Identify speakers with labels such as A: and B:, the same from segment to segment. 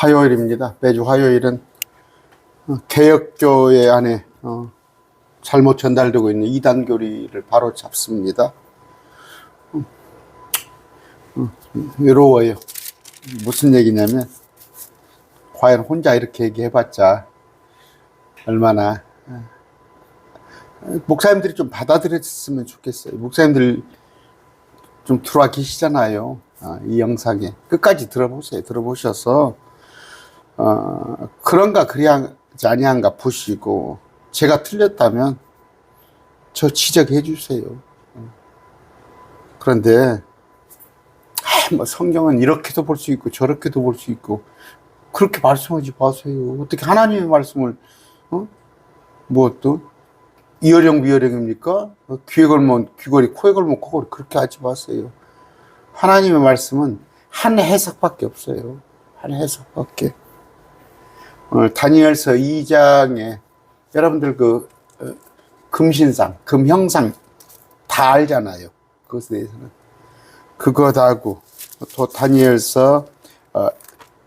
A: 화요일입니다. 매주 화요일은 개혁교회 안에 잘못 전달되고 있는 이단 교리를 바로 잡습니다. 외로워요. 무슨 얘기냐면, 과연 혼자 이렇게 얘기해봤자 얼마나 목사님들이 좀 받아들였으면 좋겠어요. 목사님들 좀 들어와 계시잖아요. 이 영상에 끝까지 들어보세요. 들어보셔서 그런가 그리하지 아니한가 보시고, 제가 틀렸다면 저 지적해 주세요. 그런데 뭐 성경은 이렇게도 볼 수 있고 저렇게도 볼 수 있고, 그렇게 말씀하지 마세요. 어떻게 하나님의 말씀을 뭐 또 이어령 비어령입니까? 귀에 걸면 귀걸이, 코에 걸면 코걸이, 그렇게 하지 마세요. 하나님의 말씀은 한 해석밖에 없어요. 한 해석밖에. 다니엘서 2장에 여러분들 금신상, 금형상 다 알잖아요. 그것에 대해서는. 그거 다 하고, 또 다니엘서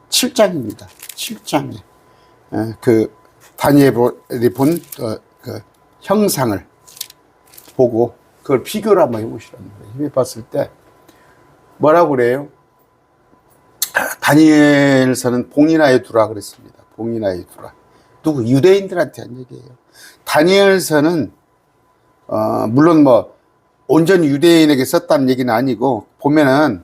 A: 7장입니다. 7장에 다니엘이 본 형상을 보고 그걸 비교를 한번 해보시라는 거예요. 해봤을 때 뭐라고 그래요? 다니엘서는 봉인하여 두라 그랬습니다. 봉인하여 두라. 누구? 유대인들한테 한 얘기예요. 다니엘서는 물론 뭐 온전히 유대인에게 썼다는 얘기는 아니고, 보면은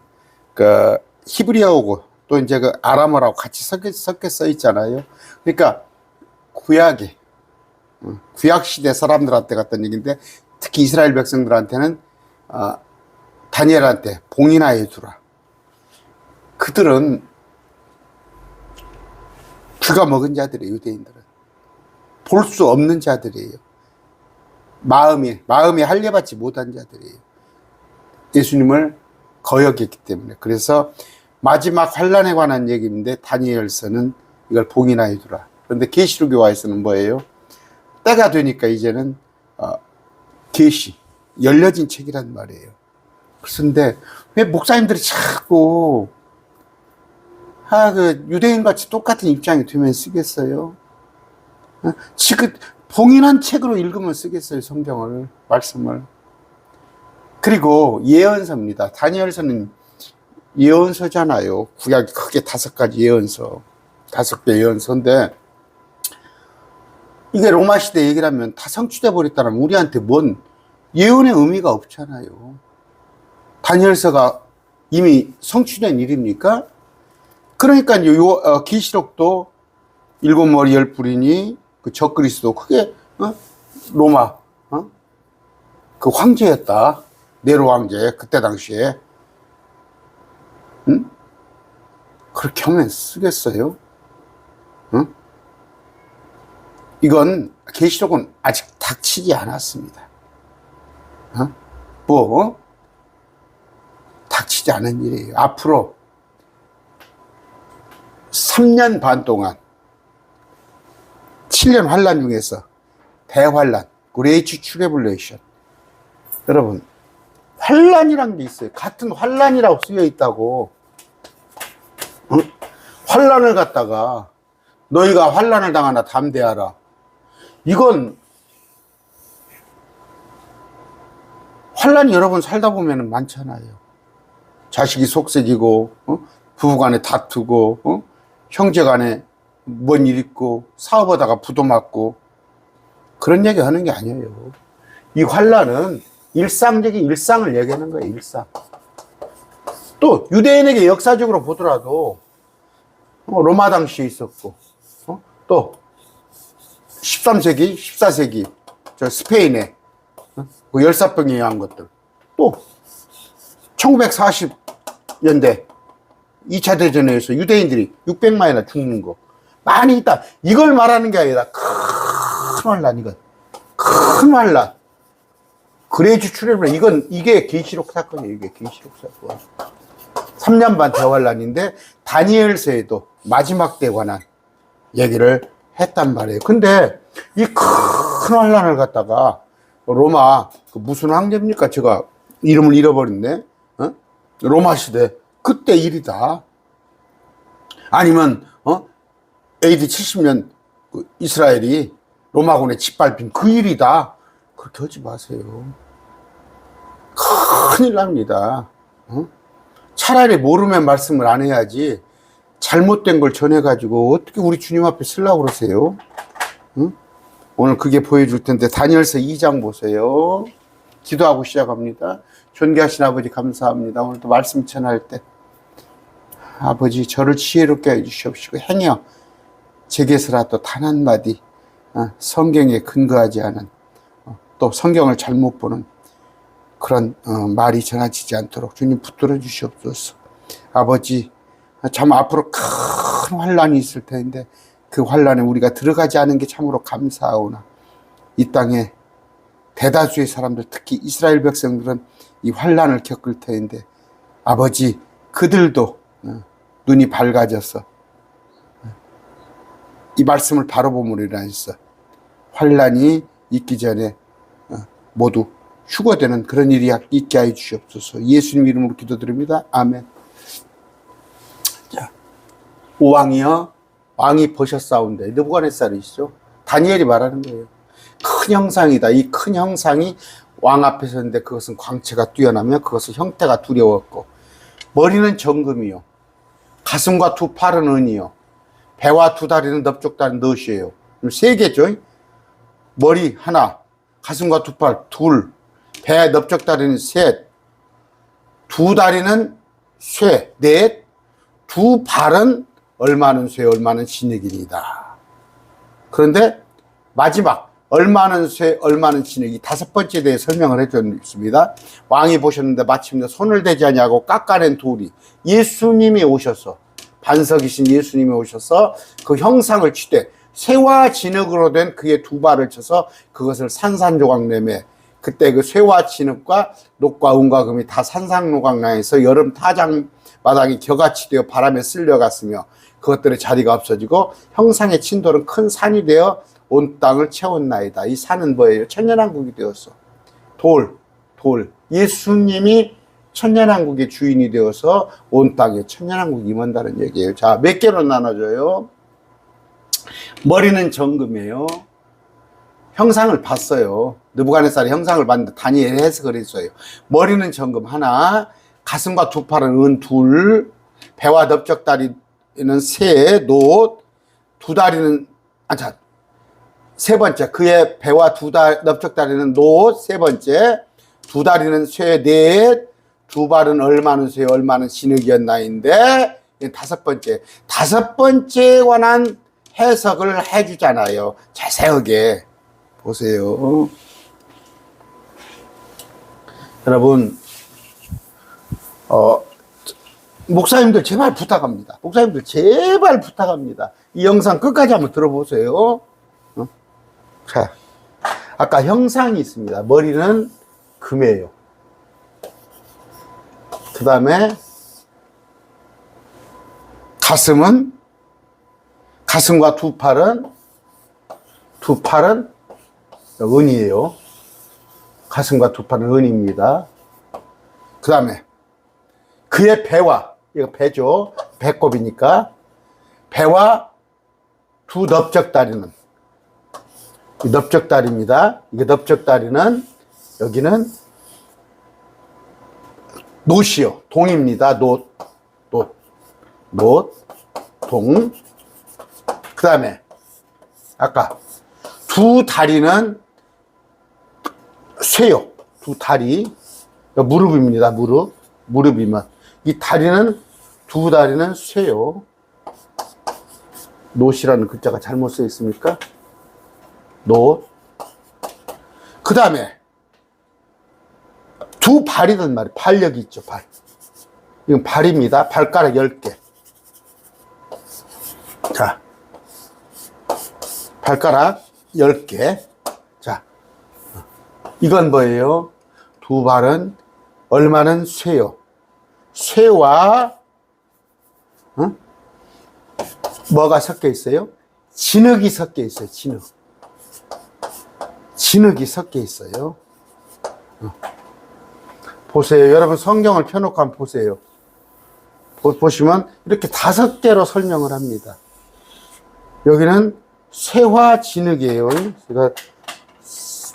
A: 히브리어하고 또 이제 아람어라고 같이 섞여 써 있잖아요. 그러니까 구약 시대 사람들한테 갔던 얘기인데, 특히 이스라엘 백성들한테는 다니엘한테 봉인하여 두라. 그들은 귀가 먹은 자들이에요. 유대인들은 볼 수 없는 자들이에요. 마음이 할례받지 못한 자들이에요. 예수님을 거역했기 때문에. 그래서 마지막 환란에 관한 얘기인데, 다니엘서는 이걸 봉인하여 두라. 그런데 계시록에서는 뭐예요? 때가 되니까 이제는 계시, 열려진 책이란 말이에요. 그런데 왜 목사님들이 자꾸 유대인같이 똑같은 입장이 되면 쓰겠어요? 지금 봉인한 책으로 읽으면 쓰겠어요, 성경을, 말씀을. 그리고 예언서입니다. 다니엘서는 예언서잖아요. 구약이 크게 5가지 예언서, 5개 예언서인데, 이게 로마 시대 얘기를 하면 다 성취돼 버렸다면 우리한테 뭔 예언의 의미가 없잖아요. 다니엘서가 이미 성취된 일입니까? 그러니까 계시록도 7머리 10뿔이니 그 적그리스도, 그게 로마 그 황제였다. 네로 황제, 그때 당시에. 그렇게 하면 쓰겠어요? 이건, 계시록은 아직 닥치지 않았습니다. 닥치지 않은 일이에요. 앞으로 3년 반 동안 7년 환란 중에서 대환란, 그레이트 트래블레이션. 여러분, 환란이란 게 있어요. 같은 환란이라고 쓰여 있다고. 환란을 갖다가 너희가 환란을 당하나 담대하라. 이건 환란이 여러분 살다 보면 많잖아요. 자식이 속색이고, 부부간에 다투고, 형제간에 뭔 일 있고, 사업하다가 부도 맞고, 그런 얘기 하는 게 아니에요. 이 환란은 일상적인 일상을 얘기하는 거예요. 일상. 또 유대인에게 역사적으로 보더라도 로마 당시에 있었고, 또 13세기, 14세기 저 스페인에 그 열사병에 의한 것들, 또 1940년대 2차 대전에 의해서 유대인들이 600만이나 죽는 거 많이 있다. 이걸 말하는 게 아니라 큰 환란, 이건 큰 환란. 그레이트 트래블레이션, 이게 계시록 사건이에요. 이게 계시록 사건. 3년 반 대환란인데, 다니엘서에도 마지막 때에 관한 얘기를 했단 말이에요. 근데 이 큰 환란을 갖다가 로마 무슨 황제입니까? 제가 이름을 잃어버렸네. 로마 시대 그때 일이다. 아니면 AD 70년 이스라엘이 로마군에 짓밟힌 그 일이다. 그렇게 하지 마세요. 큰일 납니다. 차라리 모르면 말씀을 안 해야지 잘못된 걸 전해가지고 어떻게 우리 주님 앞에 쓰려고 그러세요? 오늘 그게 보여줄 텐데 다니엘서 2장 보세요. 기도하고 시작합니다. 존귀하신 아버지 감사합니다. 오늘도 말씀 전할 때 아버지 저를 지혜롭게 해주시옵시고 행여 제게서라도 단 한마디 성경에 근거하지 않은 또 성경을 잘못 보는 그런 말이 전해지지 않도록 주님 붙들어 주시옵소서. 아버지 참 앞으로 큰 환란이 있을 텐데 그 환란에 우리가 들어가지 않은 게 참으로 감사하오나 이 땅에 대다수의 사람들 특히 이스라엘 백성들은 이 환란을 겪을 텐데 아버지 그들도 눈이 밝아져서 이 말씀을 바로 보므리라 해서 환란이 있기 전에 모두 휴거되는 그런 일이 있게 하여 주시옵소서. 예수님 이름으로 기도드립니다. 아멘. 자, 오왕이여 왕이 보셨사온데 느부갓네살이시죠. 다니엘이 말하는 거예요. 큰 형상이다. 이 큰 형상이 왕 앞에 섰는데 그것은 광채가 뛰어나며 그것은 형태가 두려웠고 머리는 정금이요 가슴과 두 팔은 은이요 배와 두 다리는 넓적다리는 넛이에요. 세 개죠. 머리 하나, 가슴과 두 팔 둘, 배 넓적다리는 셋, 두 다리는 쇠 넷, 두 발은 얼마는 쇠 얼마는 진흙이니다. 그런데 마지막 얼마는 쇠 얼마는 진흙이 다섯 번째에 대해 설명을 해줬습니다. 왕이 보셨는데 마침내 손을 대지 아니하고 깎아낸 돌이 예수님이 오셔서 반석이신 예수님이 오셔서 그 형상을 치되 쇠와 진흙으로 된 그의 두 발을 쳐서 그것을 산산조각내매 그때 그 쇠와 진흙과 녹과 은과 금이 다 산산조각나해서 여름 타장 마당이 겨같이 되어 바람에 쓸려갔으며 그것들의 자리가 없어지고 형상의 친돌은 큰 산이 되어 온 땅을 채웠나이다. 이 산은 뭐예요? 천년왕국이 되었어. 돌. 예수님이 천년왕국의 주인이 되어서 온 땅에 천년왕국이 임한다는 얘기예요. 자, 몇 개로 나눠줘요? 머리는 정금이에요. 형상을 봤어요. 느부갓네살이 형상을 봤는데 다니엘이 해석을 했어요. 머리는 정금 하나, 가슴과 두 팔은 은 둘, 배와 넓적다리는 세, 놋, 두 다리는 세 번째 그의 배와 넓적다리는 놋, 세 번째 두 다리는 쇠 넷, 두 발은 얼마는 쇠 얼마는 진흙이었나인데 다섯 번째에 관한 해석을 해주잖아요. 자세하게 보세요. 여러분 목사님들 제발 부탁합니다. 이 영상 끝까지 한번 들어보세요. 자, 아까 형상이 있습니다. 머리는 금이에요. 그 다음에 가슴과 두 팔은 은이에요. 가슴과 두 팔은 은입니다. 그 다음에 그의 배와, 이거 배죠. 배꼽이니까 배와 두 넓적다리는 넓적다리입니다. 이게 넓적다리는 여기는 놋이요. 동입니다. 놋. 동. 그 다음에 아까 두 다리는 쇠요. 두 다리. 무릎입니다. 무릎이면 이 다리는 두 다리는 쇠요. 놋이라는 글자가 잘못 써 있습니까? 놋. 그 다음에 두 발이란 말이에요. 발력이 있죠. 발. 이건 발입니다. 발가락 10개. 자, 발가락 10개. 자, 이건 뭐예요? 두 발은 얼마는 쇠요. 쇠와 뭐가 섞여 있어요? 진흙이 섞여 있어요. 진흙이 섞여 있어요. 보세요. 여러분 성경을 펴놓고 한번 보세요. 보시면 이렇게 5개로 설명을 합니다. 여기는 쇠화 진흙이에요. 제가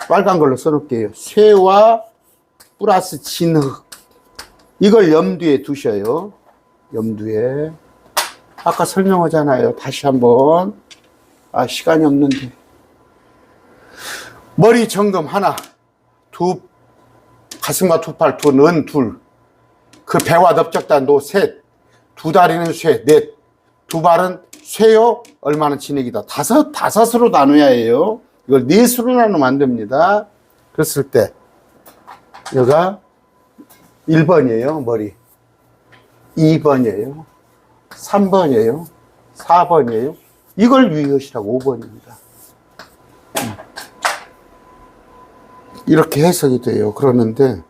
A: 빨간 걸로 써놓을게요. 쇠화 플러스 진흙. 이걸 염두에 두셔요. 염두에. 아까 설명하잖아요. 다시 한번. 시간이 없는데. 머리 정금 하나, 가슴과 두 팔, 는 둘, 그 배와 넓적단 노 셋, 두 다리는 쇠 넷, 두 발은 쇠요 얼마나 진액이다. 다섯으로 나눠야 해요. 이걸 넷으로 나누면 안 됩니다. 그랬을 때 여기가 1번이에요. 머리 2번이에요. 3번이에요. 4번이에요. 이걸 유의하시라고 5번입니다. 이렇게 해석이 돼요. 그러는데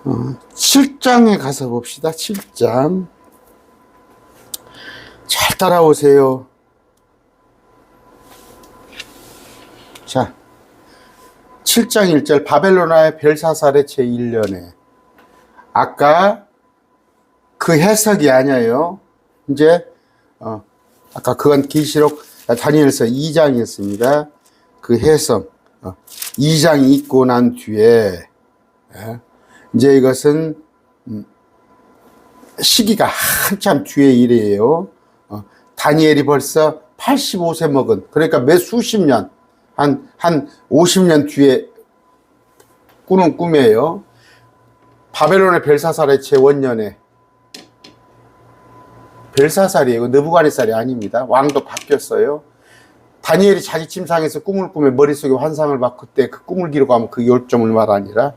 A: 7장에 가서 봅시다. 7장 잘 따라오세요. 자, 7장 1절 바벨로나의 벨사살의 제1년에 아까 그 해석이 아니에요. 이제 아까 그건 계시록 다니엘서 2장이었습니다. 그 해석 2장이 있고 난 뒤에 이제 이것은 시기가 한참 뒤의 일이에요. 다니엘이 벌써 85세 먹은, 그러니까 몇 수십 년, 한 50년 뒤에 꾸는 꿈이에요. 바벨론의 벨사살의 제1년에, 벨사살이에요. 느부갓네살이 아닙니다. 왕도 바뀌었어요. 다니엘이 자기 침상에서 꿈을 꾸며 머릿속에 환상을 봐. 그때 그 꿈을 기록하면 그 요점을 말하니라.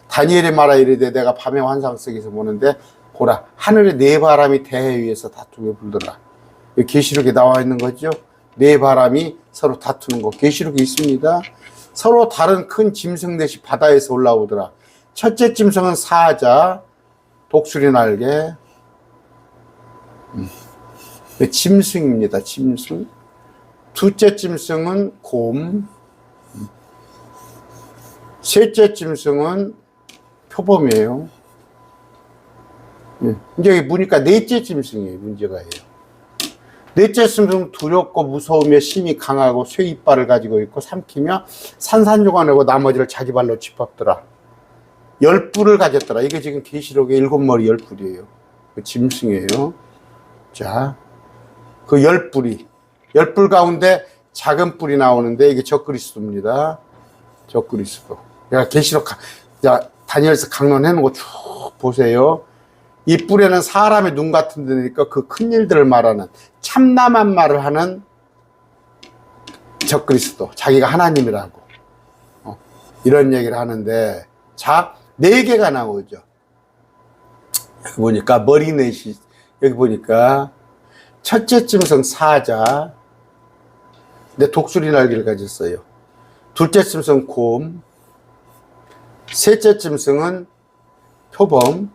A: 다니엘이 말하 이르되 내가 밤에 환상 속에서 보는데 보라 하늘의 네 바람이 대해 위에서 다투며 불더라. 여기 계시록에 나와 있는 거죠. 네 바람이 서로 다투는 거 계시록에 있습니다. 서로 다른 큰 짐승 넷이 바다에서 올라오더라. 첫째 짐승은 사자, 독수리 날개, 짐승입니다. 짐승. 둘째 짐승은 곰, 셋째 짐승은 표범이에요. 이제 여기 보니까 넷째 짐승이에요. 문제가예요. 넷째 짐승은 두렵고 무서우며 힘이 강하고 쇠 이빨을 가지고 있고 삼키며 산산조각내고 나머지를 자기 발로 짓밟더라. 10뿔을 가졌더라. 이게 지금 계시록의 7머리 10뿔이에요. 그 짐승이에요. 자, 그 10뿔이 10뿔 가운데 작은 뿔이 나오는데 이게 적그리스도입니다. 적그리스도. 내가 계시록 다니엘서 강론해 놓은 거 쭉 보세요. 이 뿔에는 사람의 눈 같은 데니까 그 큰 일들을 말하는 참남한 말을 하는 적그리스도. 자기가 하나님이라고. 이런 얘기를 하는데 자, 4개가 나오죠. 여기 보니까 머리 넷이 여기 보니까 첫째 짐승 사자, 근데 독수리 날개를 가졌어요. 둘째 짐승 곰, 셋째 짐승은 표범,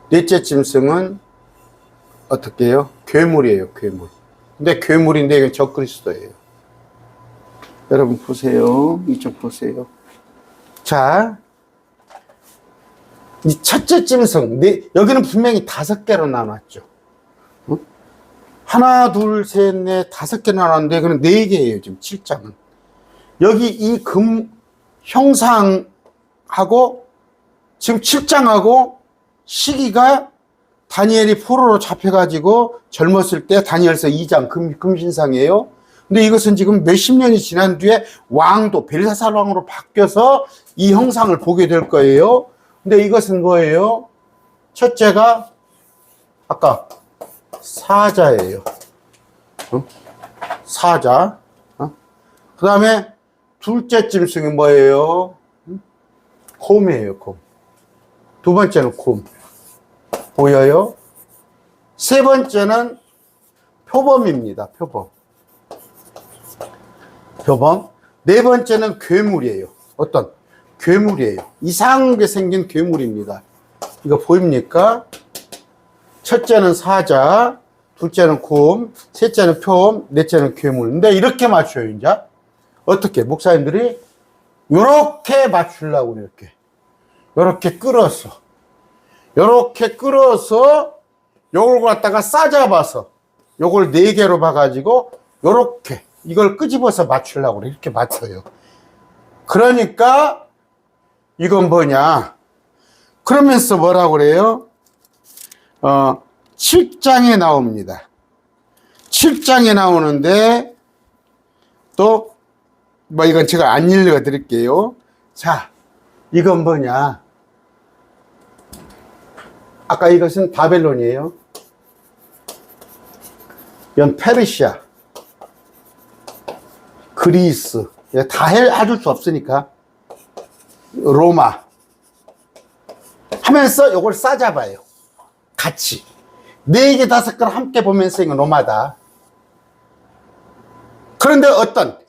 A: 넷째 짐승은 어떻게 해요? 괴물이에요. 괴물. 근데 괴물인데 이건 적그리스도예요. 여러분 보세요. 이쪽 보세요. 자, 이 첫째 짐승, 여기는 분명히 5개로 나눴죠. 하나, 둘, 셋, 넷, 5개 나눴는데, 그건 4개예요, 지금 7장은. 여기 이 형상하고, 지금 7장하고 시기가 다니엘이 포로로 잡혀가지고 젊었을 때 다니엘서 2장 금신상이에요. 근데 이것은 지금 몇십 년이 지난 뒤에 왕도 벨사살 왕으로 바뀌어서 이 형상을 보게 될 거예요. 근데 이것은 뭐예요? 첫째가 아까 사자예요. 사자. 그 다음에 둘째 짐승이 뭐예요? 곰이에요. 곰. 두 번째는 곰. 보여요? 세 번째는 표범입니다. 표범. 표범. 네 번째는 괴물이에요. 어떤? 괴물이에요. 이상하게 생긴 괴물입니다. 이거 보입니까? 첫째는 사자, 둘째는 곰, 셋째는 표범, 넷째는 괴물. 근데 이렇게 맞춰요, 이제. 어떻게? 목사님들이 이렇게 맞추려고 이렇게 끌어서 요걸 갖다가 싸잡아서 요걸 4개로 봐가지고 요렇게 이걸 끄집어서 맞추려고 그래. 이렇게 맞춰요. 그러니까 이건 뭐냐? 그러면서 뭐라고 그래요? 7장에 나옵니다. 7장에 나오는데 또 뭐 이건 제가 안 읽어 드릴게요. 자, 이건 뭐냐? 아까 이것은 바벨론이에요. 이건 페르시아, 그리스, 다 해줄 수 없으니까 로마 하면서 이걸 싸잡아요. 같이 4개 5개를 함께 보면서 이건 로마다. 그런데 어떤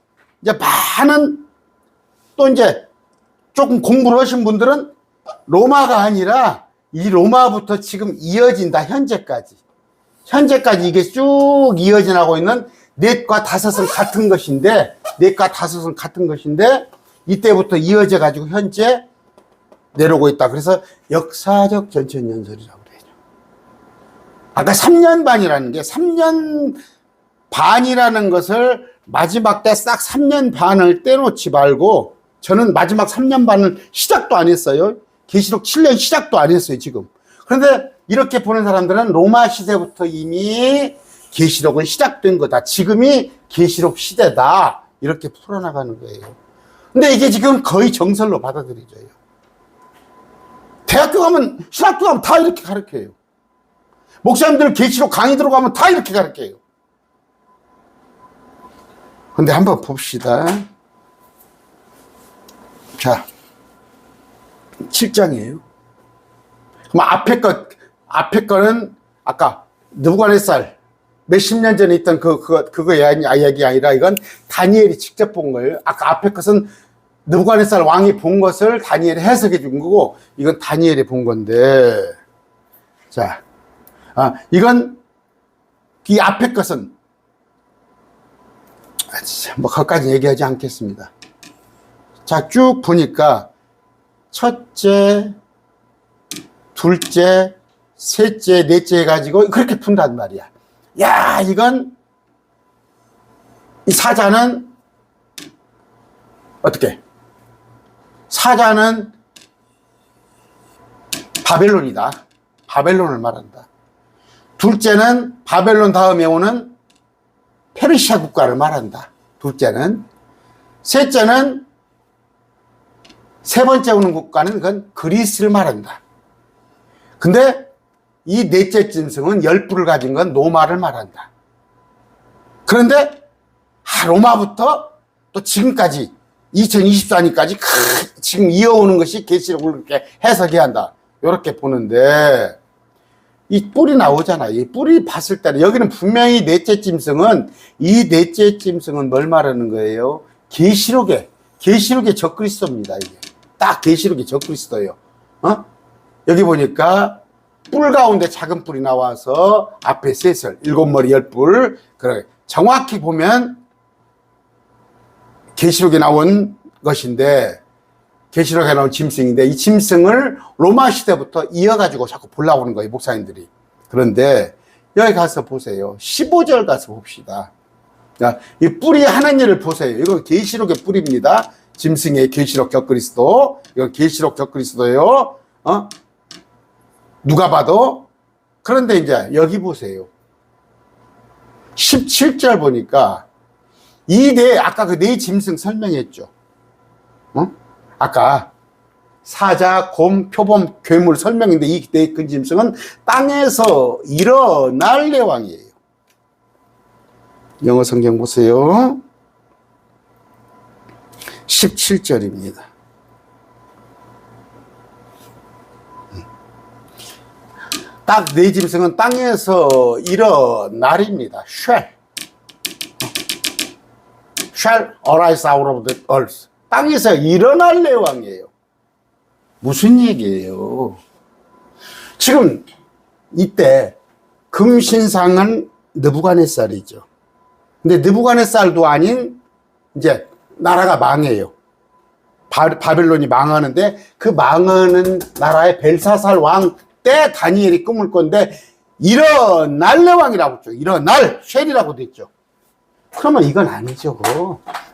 A: 이제 많은 또 이제 조금 공부를 하신 분들은 로마가 아니라 이 로마부터 지금 이어진다. 현재까지 이게 쭉 이어져나고 있는 넷과 다섯은 같은 것인데, 이때부터 이어져 가지고 현재 내려오고 있다. 그래서 역사적 전천연설이라고 그래요. 아까 3년 반이라는 게 3년 반이라는 것을 마지막 때 싹 3년 반을 떼놓지 말고, 저는 마지막 3년 반을 시작도 안 했어요. 계시록 7년 시작도 안 했어요, 지금. 그런데 이렇게 보는 사람들은 로마 시대부터 이미 계시록은 시작된 거다. 지금이 계시록 시대다. 이렇게 풀어나가는 거예요. 근데 이게 지금 거의 정설로 받아들여져요. 대학교 가면, 신학교 가면 다 이렇게 가르쳐요. 목사님들 계시록 강의 들어가면 다 이렇게 가르쳐요. 근데 한번 봅시다. 자, 7장이에요. 그럼 앞에 거는 아까 느부갓네살 몇십 년 전에 있던 그거 이야기 아니라 이건 다니엘이 직접 본 거예요. 아까 앞에 것은 느부갓네살 왕이 본 것을 다니엘이 해석해 준 거고, 이건 다니엘이 본 건데, 자, 이건 이 앞에 것은 뭐 거기까지 얘기하지 않겠습니다. 자, 쭉 보니까 첫째, 둘째, 셋째, 넷째 해가지고 그렇게 푼단 말이야. 야, 이건 이 사자는 어떻게? 사자는 바벨론이다. 바벨론을 말한다. 둘째는 바벨론 다음에 오는 페르시아 국가를 말한다. 둘째는. 셋째는 세 번째 오는 국가는 그건 그리스를 말한다. 근데 이 넷째 짐승은 10뿔을 가진 건 로마를 말한다. 그런데 로마부터 또 지금까지 2024년까지 지금 이어오는 것이 계시록을 그렇게 해석해야 한다. 이렇게 보는데 이 뿔이 나오잖아. 이 뿔이 봤을 때는 여기는 분명히 넷째 짐승은, 이 넷째 짐승은 뭘 말하는 거예요? 계시록의 적그리스도입니다. 이게 딱 계시록의 적그리스도예요. 여기 보니까 뿔 가운데 작은 뿔이 나와서 앞에 셋을 7머리 10뿔. 그래, 정확히 보면 계시록에 나온 것인데, 계시록에 나온 짐승인데, 이 짐승을 로마 시대부터 이어가지고 자꾸 보려고 하는 거예요, 목사님들이. 그런데 여기 가서 보세요. 15절 가서 봅시다. 자, 이 뿔이 하는 일을 보세요. 이건 계시록의 뿔입니다. 짐승의 계시록 적그리스도. 이건 계시록 적그리스도예요. 누가 봐도. 그런데 이제 여기 보세요. 17절 보니까 아까 그 네 짐승 설명했죠. 아까 사자, 곰, 표범, 괴물 설명인데 이 네 큰 짐승은 땅에서 일어날 내왕이에요. 영어 성경 보세요. 17절입니다. 딱 네 짐승은 땅에서 일어날입니다. shall arise out of the earth. 땅에서 일어날 내왕이에요. 무슨 얘기예요? 지금 이때 금신상은 느부갓네살이죠. 근데 느부갓네살도 아닌 이제 나라가 망해요. 바벨론이 망하는데 그 망하는 나라의 벨사살 왕 때 다니엘이 꿈을 꿨는데 일어날 내 왕이라고 했죠. 일어날 쉘이라고 됐죠. 그러면 이건 아니죠.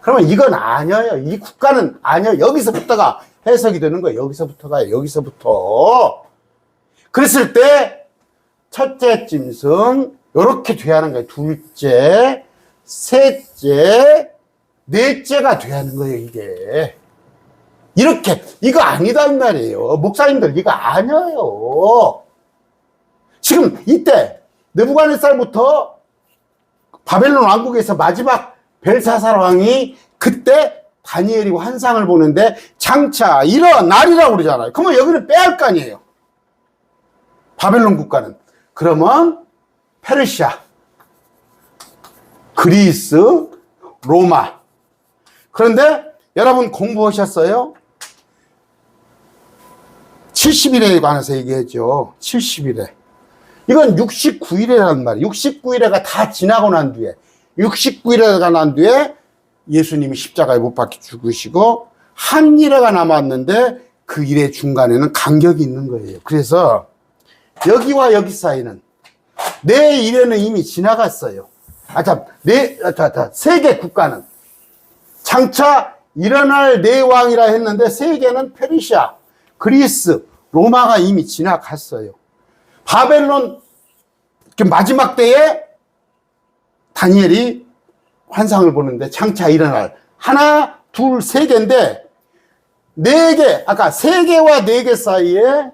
A: 그러면 이건 아니에요. 이 국가는 아니에요. 여기서부터가 해석이 되는 거예요. 여기서부터가 여기서부터. 그랬을 때 첫째 짐승 이렇게 돼야 하는 거예요. 둘째, 셋째, 넷째가 돼야 하는 거예요. 이게 이렇게 이거 아니단 말이에요. 목사님들 이거 아니에요. 지금 이때 느부갓네살부터 바벨론 왕국에서 마지막 벨사살 왕이 그때 다니엘이 환상을 보는데 장차 일어나리라고 그러잖아요. 그러면 여기는 빼야 할 거 아니에요. 바벨론 국가는. 그러면 페르시아, 그리스, 로마. 그런데 여러분 공부하셨어요? 70일에 관해서 얘기했죠. 70일에. 이건 69일이라는 말이에요. 69일에가 다 지나고 난 뒤에, 69일에가 난 뒤에 예수님이 십자가에 못 박혀 죽으시고 한 일회가 남았는데 그 일의 중간에는 간격이 있는 거예요. 그래서 여기와 여기 사이는 내 일회는 이미 지나갔어요. 세계 국가는 장차 일어날 네 왕이라 했는데 세계는 페르시아, 그리스, 로마가 이미 지나갔어요. 바벨론 마지막 때에 다니엘이 환상을 보는데 장차 일어날 하나, 둘, 세 개인데 네 개, 아까 세 개와 네 개 사이에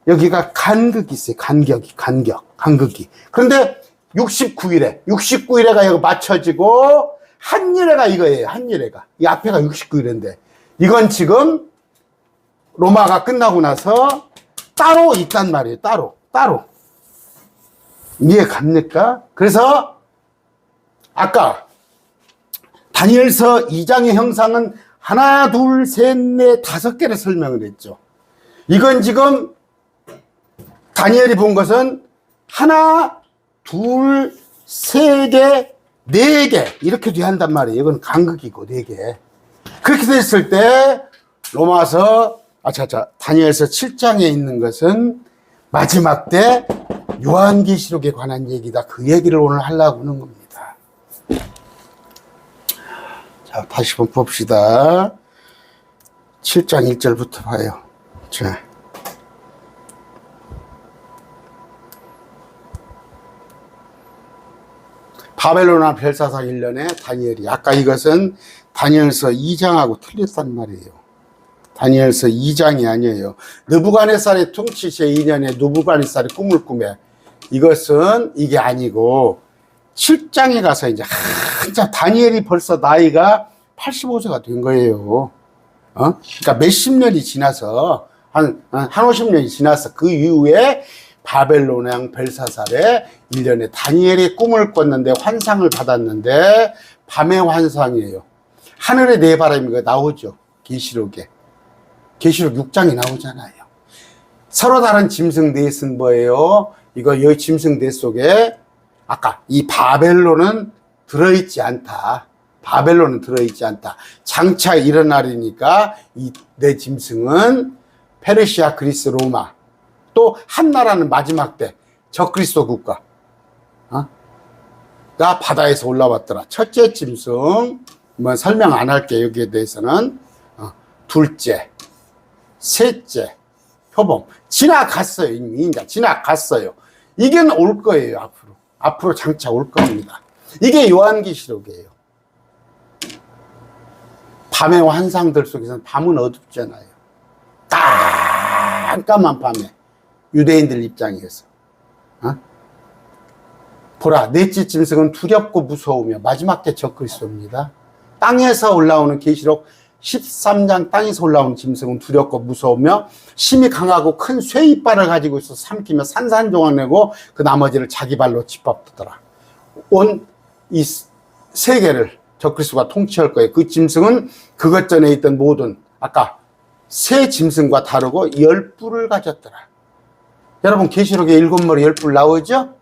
A: 여기가 간극이 있어요. 간극이. 그런데 69일에가 여기 맞춰지고 한 일회가 이거예요. 한 일회가. 이 앞에가 69일인데 이건 지금 로마가 끝나고 나서 따로 있단 말이에요. 따로. 이해 갑니까? 그래서 아까 다니엘서 2장의 형상은 하나, 둘, 셋, 넷, 다섯 개를 설명을 했죠. 이건 지금 다니엘이 본 것은 하나, 둘, 세 개, 네 개 이렇게 돼야 한단 말이에요. 이건 간극이고 네 개. 그렇게 됐을 때 로마서 다니엘서 7장에 있는 것은 마지막 때 요한계시록에 관한 얘기다. 그 얘기를 오늘 하려고 하는 겁니다. 자, 다시 한번 봅시다. 7장 1절부터 봐요. 자. 바벨론과 벨사살 1년에 다니엘이, 아까 이것은 다니엘서 2장하고 틀렸단 말이에요. 다니엘서 2장이 아니에요. 느부갓네살의 통치 제2년에 느부갓네살이 꿈을 꾸매, 이것은 이게 아니고 7장에 가서 이제 한참 다니엘이 벌써 나이가 85세가 된 거예요. 그러니까 몇십 년이 지나서 한 50년이 지나서 그 이후에 바벨론왕 벨사살의 1년에 다니엘이 꿈을 꿨는데 환상을 받았는데 밤의 환상이에요. 하늘에 네 바람이 나오죠. 계시록 6장이 나오잖아요. 서로 다른 짐승 넷은 뭐예요? 여기 짐승 넷 속에 아까 이 바벨론은 들어있지 않다. 장차 일어나리니까 이 네 짐승은 페르시아, 그리스, 로마, 또 한 나라는 마지막 때 적그리스도 국가 가 바다에서 올라왔더라. 첫째 짐승 뭐 설명 안 할게요. 여기에 대해서는. 둘째, 셋째, 표범 지나갔어요. 이미 이제 지나갔어요. 이게 올 거예요. 앞으로 장차 올 겁니다. 이게 요한계시록이에요. 밤의 환상들 속에서는 밤은 어둡잖아요. 깜깜한 밤에 유대인들 입장에서 보라, 넷째 짐승은 두렵고 무서우며 마지막 때 적그리스도입니다. 땅에서 올라오는 계시록 13장 땅에서 올라오는 짐승은 두렵고 무서우며 힘이 강하고 큰 쇠 이빨을 가지고 있어 삼키며 산산조각 내고 그 나머지를 자기 발로 짓밟더라. 온 이 세계를 적그리스도가 통치할 거예요. 그 짐승은 그것 전에 있던 모든 아까 새 짐승과 다르고 10뿔을 가졌더라. 여러분 계시록에 7머리 10뿔 나오죠?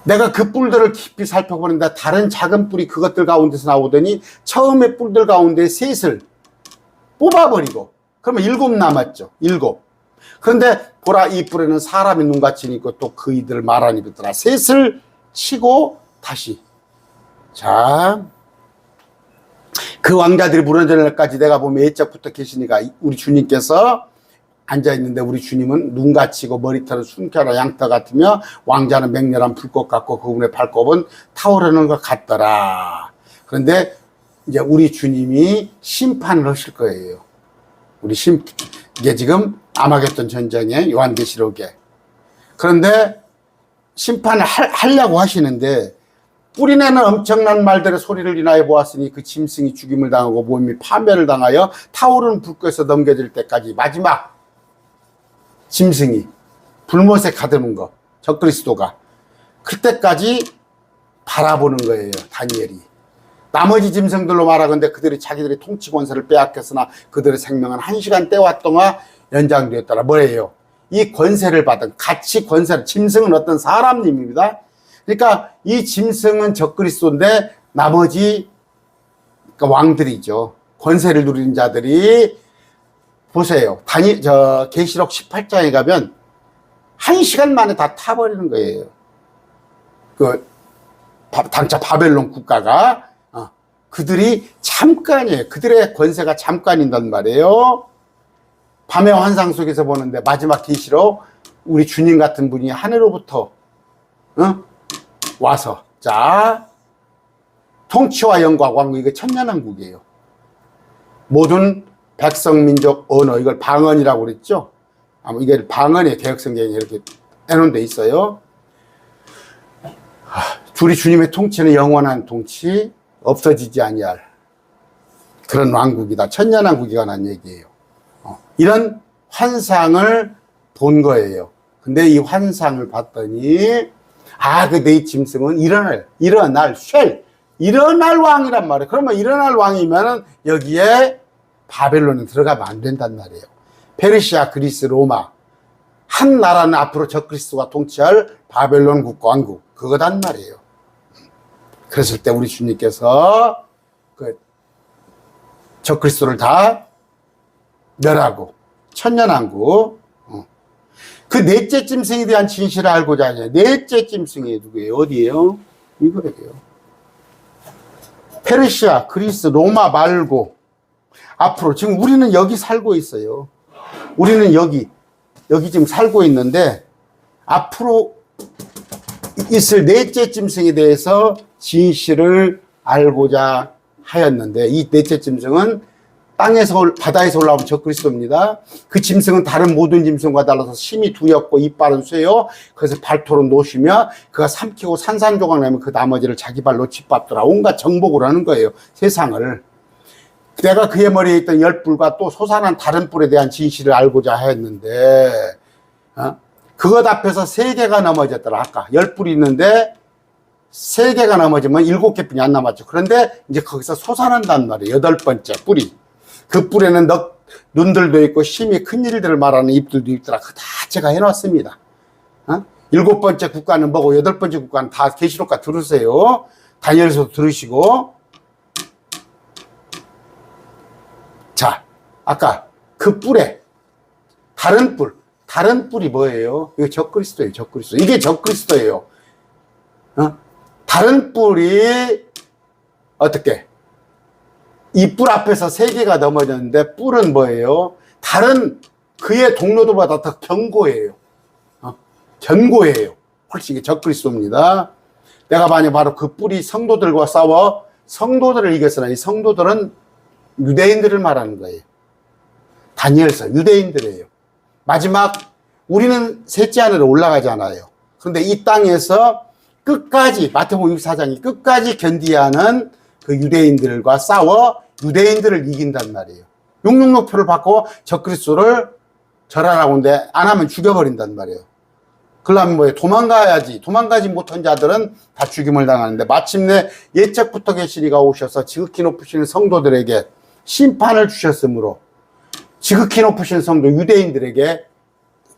A: 내가 그 뿔들을 깊이 살펴보는데 다른 작은 뿔이 그것들 가운데서 나오더니 처음에 뿔들 가운데 셋을 뽑아버리고 그러면 7 남았죠. 7. 그런데 보라, 이 뿔에는 사람의 눈같이 있고 또 그이들 말하니 있더라. 셋을 치고 다시. 자, 그 왕자들이 무너질 날까지 내가 보면 예적부터 계시니까 우리 주님께서 앉아있는데, 우리 주님은 눈같이고 머리털은 순결한 양털 같으며 왕자는 맹렬한 불꽃 같고 그분의 발톱은 타오르는 것 같더라. 그런데 이제 우리 주님이 심판을 하실 거예요. 이게 지금 아마겟돈 전쟁의 요한계시록에. 그런데 심판을 하려고 하시는데, 뿌리내는 엄청난 말들의 소리를 인하여 보았으니 그 짐승이 죽임을 당하고 몸이 파멸을 당하여 타오르는 불꽃에서 넘겨질 때까지, 마지막 짐승이 불못에 가두는 거, 적그리스도가 그때까지 바라보는 거예요, 다니엘이. 나머지 짐승들로 말하건대 그들이 자기들의 통치 권세를 빼앗겼으나 그들의 생명은 1시간 때와 동안 연장되었더라. 뭐예요? 이 권세를 받은, 같이 권세를, 짐승은 어떤 사람님입니다. 그러니까 이 짐승은 적그리스도인데 나머지, 그러니까 왕들이죠. 권세를 누리는 자들이, 보세요. 계시록 18장에 가면 1시간 만에 다 타버리는 거예요. 당차 바벨론 국가가, 그들이 잠깐이에요. 그들의 권세가 잠깐인단 말이에요. 밤의 환상 속에서 보는데 마지막 계시록 우리 주님 같은 분이 하늘로부터 와서, 자, 통치와 영광, 왕국, 이거 천년왕국이에요. 모든 백성, 민족, 언어, 이걸 방언이라고 그랬죠. 아마 이게 방언의 개혁성경에 이렇게 해놓은 데 있어요. 우리 주님의 통치는 영원한 통치, 없어지지 아니할 그런 왕국이다. 천년왕국이가 난 얘기예요. 이런 환상을 본 거예요. 근데 이 환상을 봤더니, 그 네 짐승은 일어날 왕이란 말이에요. 그러면 일어날 왕이면은 여기에 바벨론에 들어가면 안 된단 말이에요. 페르시아, 그리스, 로마, 한 나라는 앞으로 적그리스도가 통치할 바벨론 국가 왕국, 그거단 말이에요. 그랬을 때 우리 주님께서 그 적그리스도를 다 멸하고 천년왕국, 그 넷째 짐승에 대한 진실을 알고자 하냐. 넷째 짐승이 누구예요? 어디예요? 이거예요. 페르시아, 그리스, 로마 말고 앞으로, 지금 우리는 여기 살고 있어요. 우리는 여기 지금 살고 있는데, 앞으로 있을 넷째 짐승에 대해서 진실을 알고자 하였는데, 이 넷째 짐승은 바다에서 올라오는 적그리스도입니다. 그 짐승은 다른 모든 짐승과 달라서 심히 두렵고 이빨은 쇠요. 그래서 발토로 놓으시며 그가 삼키고 산산조각 내면 그 나머지를 자기 발로 짓밟더라. 온갖 정복을 하는 거예요, 세상을. 내가 그의 머리에 있던 10뿔과 또 솟아난 다른 뿔에 대한 진실을 알고자 하였는데, 그것 앞에서 3개가 넘어졌더라. 아까 10뿔이 있는데 3개가 넘어지면 7개뿐이 안 남았죠. 그런데 이제 거기서 솟아난단 말이에요. 8번째 뿔이. 그 뿔에는 눈들도 있고 심히 큰 일들을 말하는 입들도 있더라. 그거 다 제가 해놨습니다. 7번째 국가는 뭐고 8번째 국가는 다 계시록과 들으세요. 다니엘서도 들으시고. 자, 아까 그 뿔에 다른 뿔이 뭐예요? 이거 적그리스도예요. 적그리스도. 이게 적그리스도예요. 다른 뿔이 어떻게? 이 뿔 앞에서 3개가 넘어졌는데, 뿔은 뭐예요? 다른 그의 동료들보다 더 견고해요. 견고해요. 훨씬 이게 적그리스도입니다. 내가 만약 바로 그 뿔이 성도들과 싸워 성도들을 이겼으나, 이 성도들은 유대인들을 말하는 거예요. 다니엘서 유대인들이에요. 마지막, 우리는 셋째 하늘에 올라가잖아요. 그런데 이 땅에서 끝까지, 마태복음 24장이 끝까지 견디야 하는 그 유대인들과 싸워 유대인들을 이긴단 말이에요. 용용록표를 받고 적그리스도를 절하라고 하는데 안 하면 죽여버린단 말이에요. 그러면 뭐예요? 도망가지 못한 자들은 다 죽임을 당하는데, 마침내 예적부터 계시리가 오셔서 지극히 높으신 성도들에게 심판을 주셨으므로, 지극히 높으신 성도 유대인들에게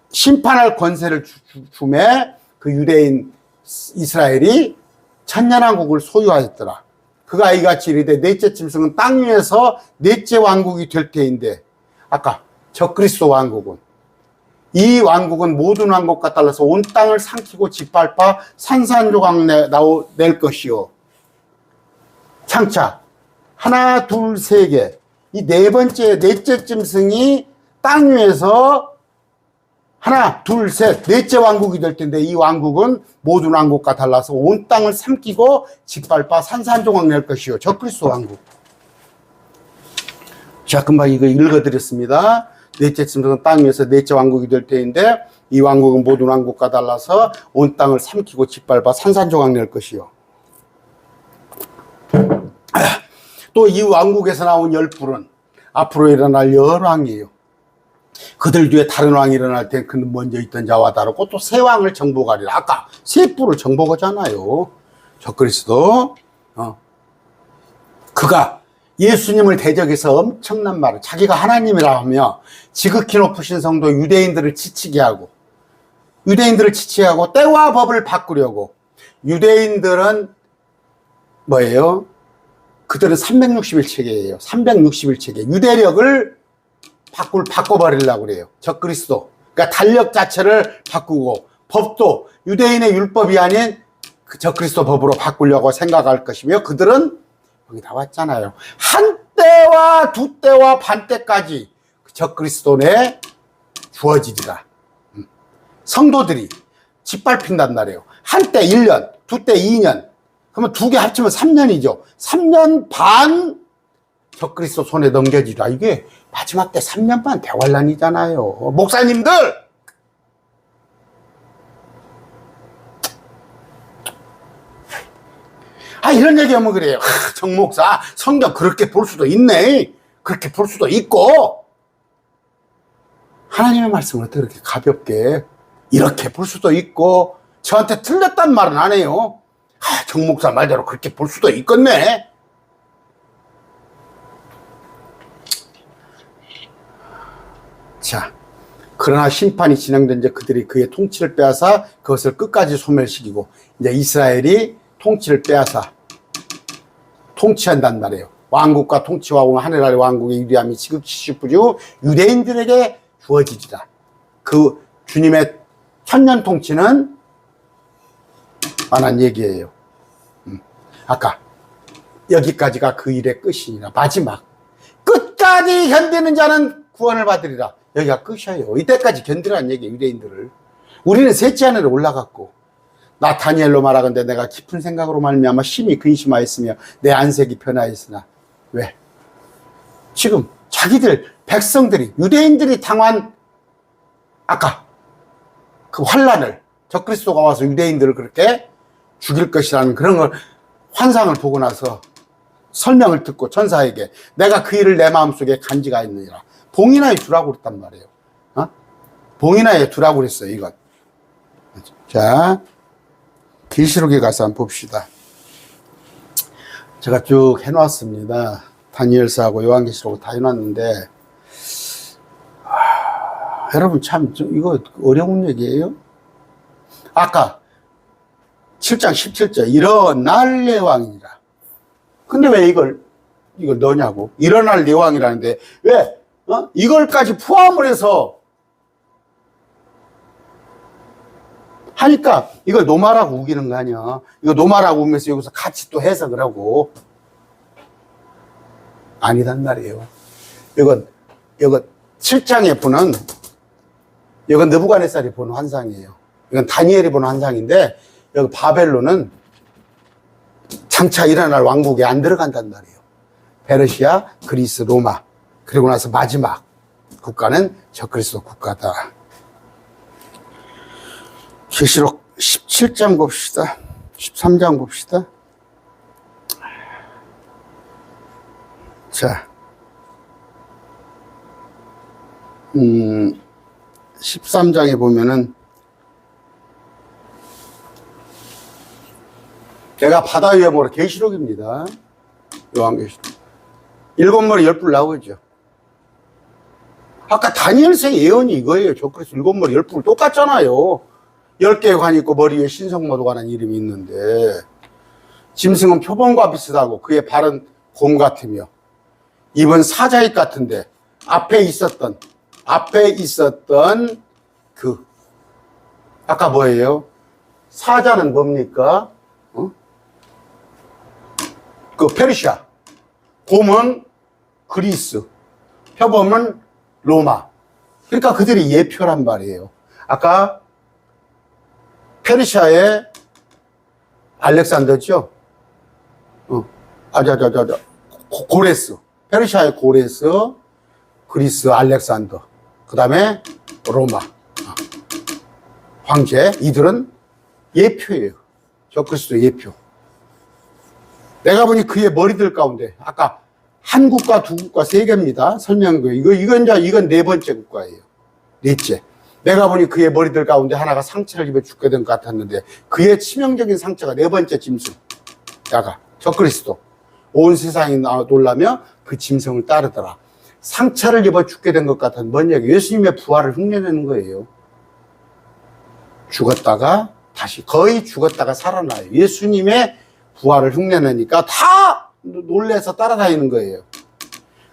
A: 심판할 권세를 주매 그 유대인 이스라엘이 천년왕국을 소유하였더라. 그가 이같이 이르되 넷째 짐승은 땅 위에서 넷째 왕국이 될 테인데, 아까 적그리스도 왕국은 이 왕국은 모든 왕국과 달라서 온 땅을 삼키고 짓밟아 산산조각 낼 것이요. 장차 하나 둘 세 개, 이 네 번째 넷째 짐승이 땅 위에서 하나 둘 셋 넷째 왕국이 될 텐데, 이 왕국은 모든 왕국과 달라서 온 땅을 삼키고 짓밟아 산산조각 낼 것이요. 적그리스도 왕국. 자, 금방 이거 읽어드렸습니다. 넷째 짐승은 땅 위에서 넷째 왕국이 될 때인데, 이 왕국은 모든 왕국과 달라서 온 땅을 삼키고 짓밟아 산산조각 낼 것이요. 또 이 왕국에서 나온 열불은 앞으로 일어날 열왕이에요. 그들 뒤에 다른 왕이 일어날 때 그는 먼저 있던 자와 다르고 또 새 왕을 정복하리라. 아까 새 뿔을 정복하잖아요. 적그리스도. 그가 예수님을 대적해서 엄청난 말을, 자기가 하나님이라 하며 지극히 높으신 성도 유대인들을 지치게 하고 때와 법을 바꾸려고. 유대인들은 뭐예요? 그들은 360일 체계예요. 360일 체계. 유대력을 바꿔버리려고 그래요. 적그리스도. 그러니까 달력 자체를 바꾸고, 법도 유대인의 율법이 아닌 그 적그리스도 법으로 바꾸려고 생각할 것이며, 그들은 여기 나왔잖아요. 한 때와 두 때와 반 때까지 적그리스도 내 주어지리라. 성도들이 짓밟힌단 말이에요. 한 때 1년, 두 때 2년. 그러면 두 개 합치면 3년이죠. 3년 반 적그리스도 손에 넘겨지라. 이게 마지막 때 3년 반 대환란이잖아요. 목사님들! 이런 얘기하면 그래요. 정 목사, 성경 그렇게 볼 수도 있네. 그렇게 볼 수도 있고. 하나님의 말씀을 어떻게 그렇게 가볍게 이렇게 볼 수도 있고, 저한테 틀렸단 말은 안 해요. 정 목사 말대로 그렇게 볼 수도 있겠네. 자, 그러나 심판이 진행된 이제 그들이 그의 통치를 빼앗아 그것을 끝까지 소멸시키고, 이제 이스라엘이 통치를 빼앗아 통치한단 말이에요. 왕국과 통치와 하늘 아래 왕국의 유리함이 지극히 싶으려 유대인들에게 주어지리라. 그 주님의 천년 통치는 안한 얘기예요. 아까 여기까지가 그 일의 끝이니라. 마지막 끝까지 견디는 자는 구원을 받으리라. 여기가 끝이에요. 이때까지 견디라는 얘기예요. 유대인들을. 우리는 셋째 하늘에 올라갔고, 나 다니엘로 말하건대 내가 깊은 생각으로 말미암아 심히 근심하였으며 내 안색이 변하였으나. 왜? 지금 자기들 백성들이, 유대인들이 당한 아까 그 환란을, 적그리스도가 와서 유대인들을 그렇게 죽일 것이라는 그런 걸 환상을 보고 나서 설명을 듣고 천사에게 내가 그 일을 내 마음속에 간직하였느니라. 봉인하여 두라고 그랬단 말이에요. 봉인하여 두라고 그랬어요. 이건. 자, 계시록에 가서 한번 봅시다. 제가 쭉 해놨습니다. 다니엘서하고 요한계시록을 다 해놨는데, 여러분 참 이거 어려운 얘기예요. 아까 7장 17절 일어날 내 왕이라. 근데 왜 이걸 넣냐고. 일어날 내 왕이라는데 왜 이걸까지 포함을 해서 하니까 이걸 노마라고 우기는 거 아니야. 이거 노마라고 우면서 여기서 같이 또 해석을 하고. 아니단 말이에요. 이건 7장에 보는, 이건 느부갓네살이 본 환상이에요. 이건 다니엘이 본 환상인데, 여기 바벨론은 장차 일어날 왕국에 안 들어간단 말이에요. 페르시아, 그리스, 로마. 그리고 나서 마지막 국가는 적그리스도 국가다. 계시록 17장 봅시다. 13장 봅시다. 자, 13장에 보면은 내가 바다 위에 모래, 계시록입니다. 요한계시록. 7머리 10뿔 나오죠. 아까 다니엘서의 예언이 이거예요. 적그리스도 7머리 10뿔 똑같잖아요. 10개의 관이 있고 머리 위에 신성모도가라는 이름이 있는데, 짐승은 표범과 비슷하고 그의 발은 곰 같으며 입은 사자잇 같은데 앞에 있었던 아까 뭐예요? 사자는 뭡니까? 페르시아. 곰은 그리스. 표범은 로마. 그러니까 그들이 예표란 말이에요. 아까 페르시아의 알렉산더죠? 고레스. 페르시아의 고레스, 그리스 알렉산더. 그 다음에 로마. 황제. 이들은 예표예요. 적그리스도 예표. 내가 보니 그의 머리들 가운데, 아까 한 국가, 두 국가, 세 개입니다. 설명한 거예요. 이건 네 번째 국가예요. 넷째. 내가 보니 그의 머리들 가운데 하나가 상처를 입어 죽게 된 것 같았는데, 그의 치명적인 상처가 네 번째 짐승. 야가, 적그리스도. 온 세상이 놀라며 그 짐승을 따르더라. 상처를 입어 죽게 된 것 같은 뭔 얘기? 예수님의 부활을 흉내내는 거예요. 거의 죽었다가 살아나요. 예수님의 부활을 흉내내니까 다 놀래서 따라다니는 거예요.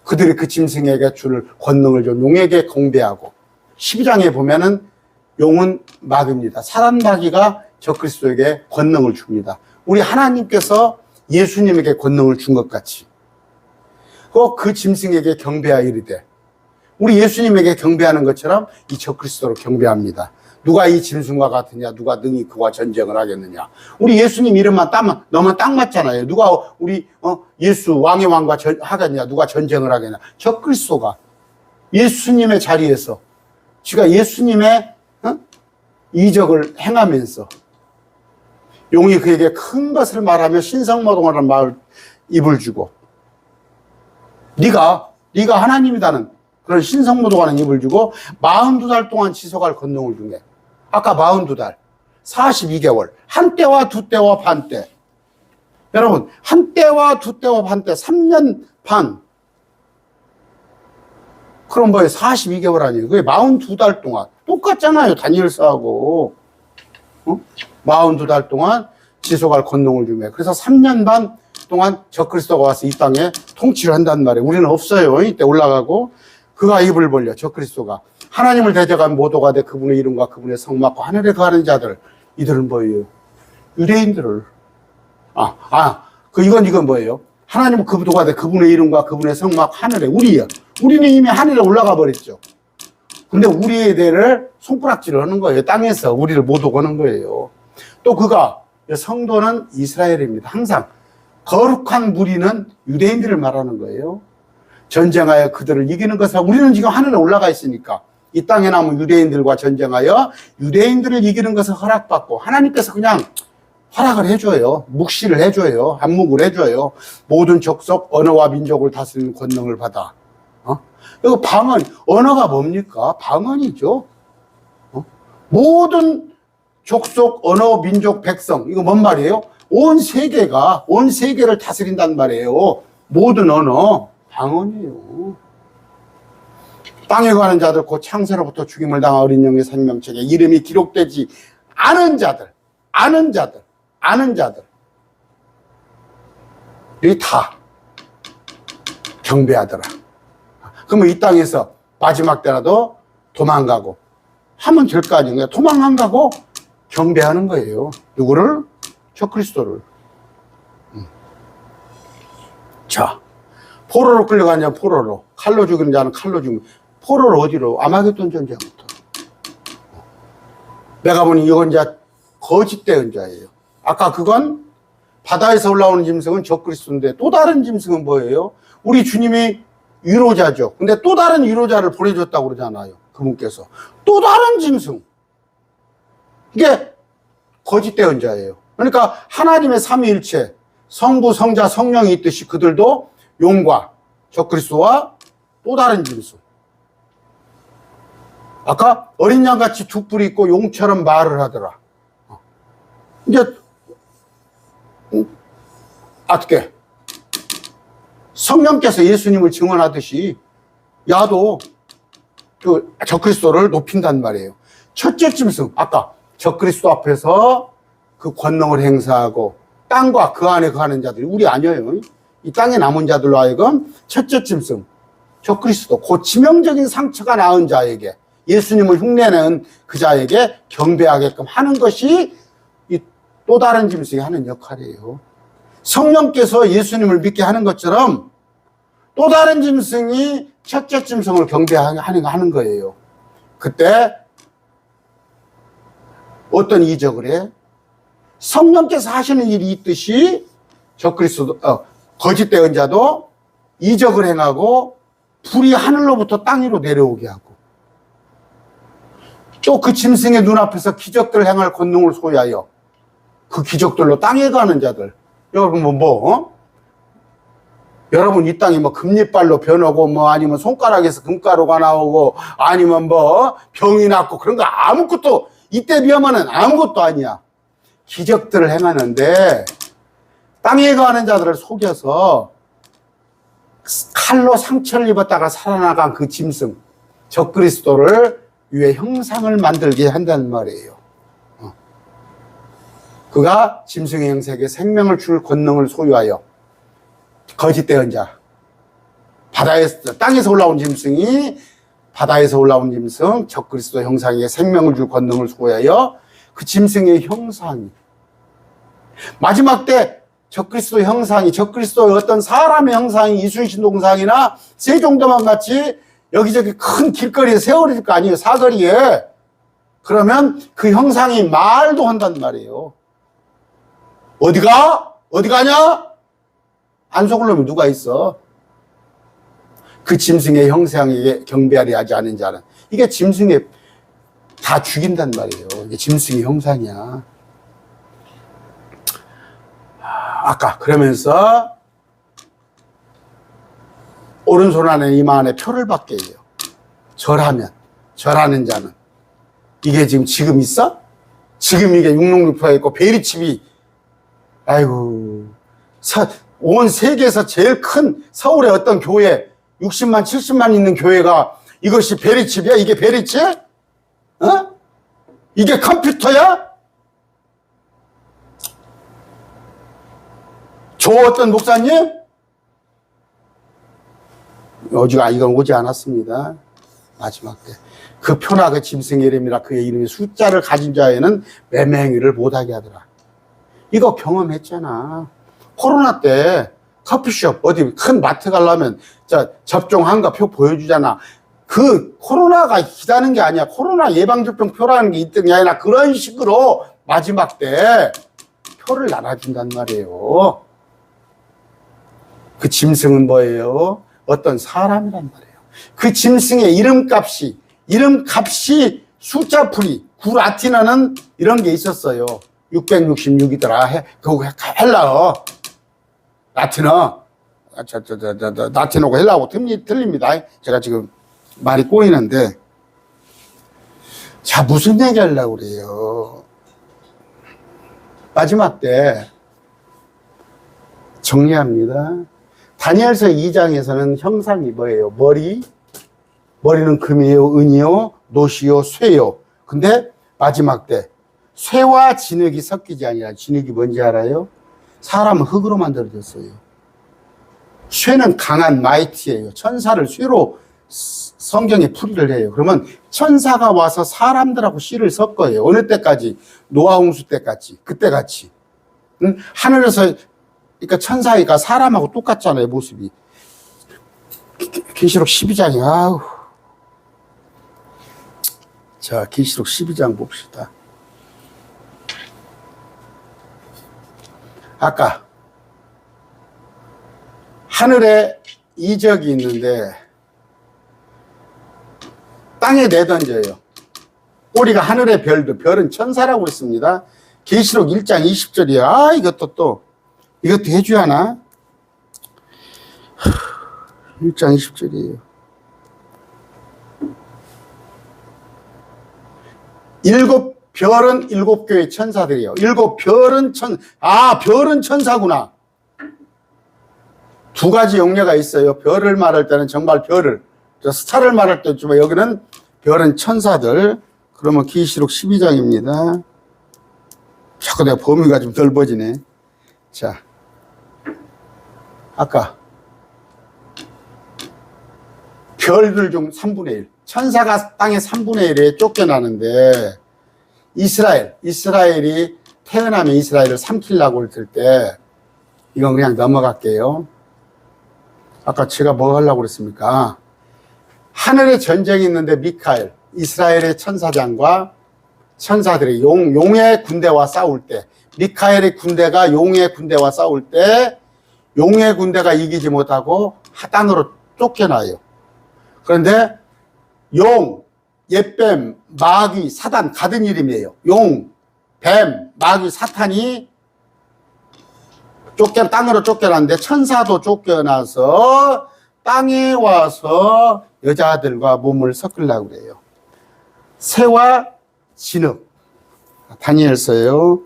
A: 그들이 그 짐승에게 줄 권능을 좀 용에게 경배하고, 12장에 보면은 용은 마귀입니다. 사람 마귀가 적그리스도에게 권능을 줍니다. 우리 하나님께서 예수님에게 권능을 준 것 같이 꼭 그 짐승에게 경배하여 이르되, 우리 예수님에게 경배하는 것처럼 이 적그리스도로 경배합니다. 누가 이 짐승과 같으냐? 누가 능히 그와 전쟁을 하겠느냐? 우리 예수님 이름만 따면 너무 딱 맞잖아요. 누가 우리 예수 왕의 왕과 하겠냐? 누가 전쟁을 하겠냐? 적그리스도가 예수님의 자리에서 지가 예수님의 이적을 행하면서 용이 그에게 큰 것을 말하며 신성모독하는 말 입을 주고, 네가 하나님이다는 그런 신성모독하는 입을 주고 42달 동안 지속할 권능을 주게. 아까 42달, 42개월, 한때와 두때와 반때. 여러분, 한때와 두때와 반때, 3년 반. 그럼 뭐예요? 42개월 아니에요? 그게 42달 동안. 똑같잖아요, 다니엘서하고. 42달 동안 지속할 권능을 주며. 그래서 3년 반 동안 적그리스도가 와서 이 땅에 통치를 한단 말이에요. 우리는 없어요. 이때 올라가고. 그가 입을 벌려, 적그리스도가 하나님을 대적한 모도가 돼 그분의 이름과 그분의 성 막고 하늘에 거하는 자들. 이들은 뭐예요? 유대인들을. 이건 뭐예요? 하나님은 그도가 돼 그분의 이름과 그분의 성 막고 하늘에. 우리는 이미 하늘에 올라가 버렸죠. 근데 우리에 대해를 손가락질을 하는 거예요. 땅에서 우리를 못 오고는 거예요. 또 성도는 이스라엘입니다. 항상 거룩한 무리는 유대인들을 말하는 거예요. 전쟁하여 그들을 이기는 것을, 우리는 지금 하늘에 올라가 있으니까 이 땅에 남은 유대인들과 전쟁하여 유대인들을 이기는 것을 허락받고, 하나님께서 그냥 허락을 해줘요. 묵시를 해줘요. 한묵을 해줘요. 모든 족속, 언어와 민족을 다스리는 권능을 받아. 이거 방언, 언어가 뭡니까? 방언이죠. 모든 족속, 언어, 민족, 백성, 이거 뭔 말이에요? 온 세계를 다스린단 말이에요. 모든 언어, 방언이에요. 땅에 가는 자들, 곧 창세로부터 죽임을 당한 어린 영의 생명책에 이름이 기록되지 않은 자들, 이 다 경배하더라. 그러면 이 땅에서 마지막 때라도 도망가고 하면 될 거 아니에요. 도망 안 가고 경배하는 거예요. 누구를? 적그리스도를. 자, 포로로 끌려가냐? 포로로. 칼로 죽이는 자는 칼로 죽는. 포로를 어디로? 아마겟돈 전쟁부터. 내가 보니 이건 이제 거짓된 자예요. 아까 그건 바다에서 올라오는 짐승은 적그리스도인데, 또 다른 짐승은 뭐예요? 우리 주님이 위로자죠. 근데 또 다른 위로자를 보내줬다고 그러잖아요. 그분께서. 또 다른 짐승. 이게 거짓된 자예요. 그러니까 하나님의 삼위일체, 성부, 성자, 성령이 있듯이 그들도 용과 적그리스도와 또 다른 짐승. 아까 어린 양같이 두 뿔이 있고 용처럼 말을 하더라. 이제 어떻게 성령께서 예수님을 증언하듯이 야도 그 적그리스도를 높인단 말이에요. 첫째 짐승, 아까 적그리스도 앞에서 그 권능을 행사하고 땅과 그 안에 거하는 자들이 우리 아니에요. 이 땅에 남은 자들로 하여금 첫째 짐승 적그리스도, 그 치명적인 상처가 나은 자에게 예수님을 흉내내는 그 자에게 경배하게끔 하는 것이 이 또 다른 짐승이 하는 역할이에요. 성령께서 예수님을 믿게 하는 것처럼 또 다른 짐승이 첫째 짐승을 경배하는 거예요. 그때 어떤 이적을 해? 성령께서 하시는 일이 있듯이 적그리스도 거짓 대언자도 이적을 행하고 불이 하늘로부터 땅 위로 내려오게 하고 또 그 짐승의 눈앞에서 기적들을 행할 권능을 소유하여 그 기적들로 땅에 가는 자들. 여러분 여러분 이 땅이 뭐 금리발로 변하고 뭐 아니면 손가락에서 금가루가 나오고 아니면 뭐 병이 낫고 그런 거 아무것도 이때 비하면은 아무것도 아니야. 기적들을 행하는데 땅에 가는 자들을 속여서 칼로 상처를 입었다가 살아나간 그 짐승 적그리스도를 위해 형상을 만들게 한다는 말이에요. 그가 짐승의 형상에게 생명을 줄 권능을 소유하여 거짓 대언자 땅에서 올라온 짐승이 바다에서 올라온 짐승 적그리스도 형상에게 생명을 줄 권능을 소유하여 그 짐승의 형상이 마지막 때 적그리스도 형상이 적그리스도의 어떤 사람의 형상이 이순신 동상이나 세종대왕 같이 여기저기 큰 길거리에 세워질 거 아니에요. 사거리에. 그러면 그 형상이 말도 한단 말이에요. 어디 가냐? 안 속을 놈이 누가 있어? 그 짐승의 형상에게 경배하려 하지 않은 자는 이게 짐승의 다 죽인단 말이에요. 이게 짐승의 형상이야. 아까 그러면서 오른손 안에 이마 안에 표를 받게 해요. 절하는 자는 이게 지금 있어? 지금 이게 육롱육표가 있고 베리칩이 아이고 온 세계에서 제일 큰 서울의 어떤 교회 60만 70만 있는 교회가 이것이 베리칩이야? 이게 베리칩? 이게 컴퓨터야? 어떤 목사님? 이건 오지 않았습니다. 마지막 때. 그 표나 그 짐승의 이름이라 그의 이름이 숫자를 가진 자에는 매매 행위를 못하게 하더라. 이거 경험했잖아. 코로나 때 커피숍 어디 큰 마트 가려면 접종한 거 표 보여주잖아. 그 코로나가 기다는 게 아니야. 코로나 예방접종 표라는 게 있던 게 아니라 그런 식으로 마지막 때 표를 나눠준단 말이에요. 그 짐승은 뭐예요? 어떤 사람이란 말이에요. 그 짐승의 이름값이 숫자풀이 구라티나는 이런 게 있었어요. 666이더라. 그거 헬라어. 라틴어. 라틴어고 헬라어고 틀립니다. 제가 지금 말이 꼬이는데. 자, 무슨 얘기 하려고 그래요? 마지막 때 정리합니다. 다니엘서 2장에서는 형상이 뭐예요? 머리는 금이요, 은이요, 노시요, 쇠요. 근데 마지막 때 쇠와 진흙이 섞이지 아니라 진흙이 뭔지 알아요? 사람은 흙으로 만들어졌어요. 쇠는 강한 마이트예요. 천사를 쇠로 성경에 풀이를 해요. 그러면 천사가 와서 사람들하고 씨를 섞어요. 어느 때까지? 노아 홍수 때까지. 그때같이. 하늘에서 그러니까 천사가 사람하고 똑같잖아요, 모습이. 계시록 12장이 아우. 자, 계시록 12장 봅시다. 아까 하늘에 이적이 있는데 땅에 내던져요. 꼬리가 하늘의 별은 천사라고 그랬습니다. 계시록 1장 20절이야. 이것도 해줘야 하나? 1장 20절이에요. 별은 7교회 천사들이에요. 별은 별은 천사구나. 두 가지 용례가 있어요. 별을 말할 때는 정말 스타를 말할 때 있지만 여기는 별은 천사들. 그러면 계시록 12장입니다. 자꾸 내가 범위가 좀 넓어지네. 자, 아까 별들 중 3분의 1 천사가 땅의 3분의 1에 쫓겨나는데 이스라엘이 태어나면 이스라엘을 삼키려고 했을 때 이건 그냥 넘어갈게요. 아까 제가 뭐 하려고 그랬습니까? 하늘에 전쟁이 있는데 미카엘, 이스라엘의 천사장과 천사들이 용의 군대와 싸울 때, 미카엘의 군대가 용의 군대와 싸울 때 용의 군대가 이기지 못하고 하단으로 쫓겨나요. 그런데 용, 옛뱀, 마귀, 사단 같은 이름이에요. 용, 뱀, 마귀, 사탄이 땅으로 쫓겨났는데 천사도 쫓겨나서 땅에 와서 여자들과 몸을 섞으려고 그래요. 새와 진흙. 다니엘서요.